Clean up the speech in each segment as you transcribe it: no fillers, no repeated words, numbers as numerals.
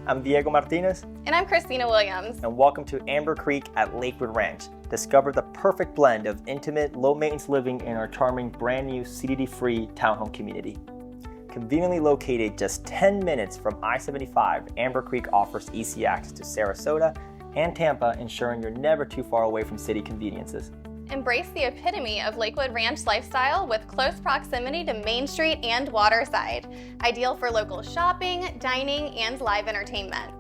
I'm Diego Martinez. And I'm Christina Williams. And welcome to Amber Creek at Lakewood Ranch. Discover the perfect blend of intimate, low-maintenance living in our charming, brand-new CDD-free townhome community. Conveniently located just 10 minutes from I-75, Amber Creek offers easy access to Sarasota and Tampa, ensuring you're never too far away from city conveniences. Embrace the epitome of Lakewood Ranch lifestyle with close proximity to Main Street and Waterside, ideal for local shopping, dining, and live entertainment.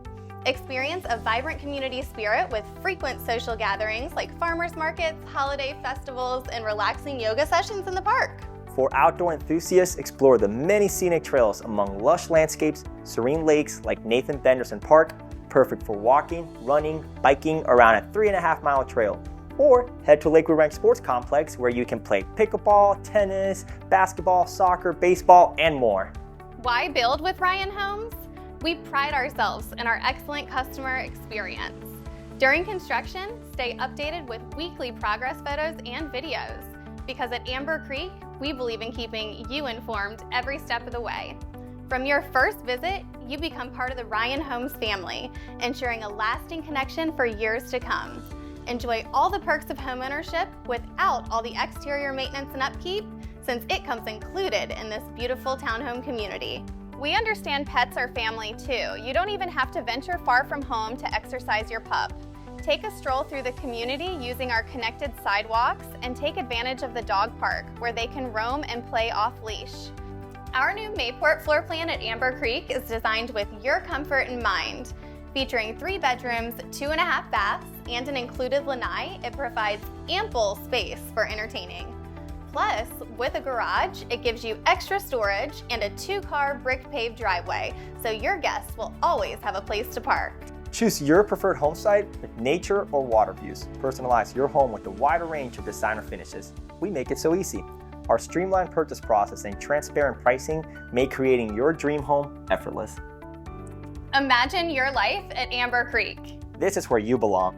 Experience a vibrant community spirit with frequent social gatherings like farmers markets, holiday festivals, and relaxing yoga sessions in the park. For outdoor enthusiasts, explore the many scenic trails among lush landscapes, serene lakes like Nathan Benderson Park, perfect for walking, running, biking around a 3.5-mile trail. Or head to Lakewood Ranch Sports Complex where you can play pickleball, tennis, basketball, soccer, baseball, and more. Why build with Ryan Homes? We pride ourselves in our excellent customer experience. During construction, stay updated with weekly progress photos and videos. Because at Amber Creek, we believe in keeping you informed every step of the way. From your first visit, you become part of the Ryan Homes family, ensuring a lasting connection for years to come. Enjoy all the perks of homeownership without all the exterior maintenance and upkeep, since it comes included in this beautiful townhome community. We understand pets are family too. You don't even have to venture far from home to exercise your pup. Take a stroll through the community using our connected sidewalks and take advantage of the dog park where they can roam and play off-leash. Our new Mayport floor plan at Amber Creek is designed with your comfort in mind. Featuring 3 bedrooms, 2.5 baths, and an included lanai, it provides ample space for entertaining. Plus, with a garage, it gives you extra storage and a 2-car brick-paved driveway, so your guests will always have a place to park. Choose your preferred home site with nature or water views. Personalize your home with a wider range of designer finishes. We make it so easy. Our streamlined purchase process and transparent pricing make creating your dream home effortless. Imagine your life at Amber Creek. This is where you belong.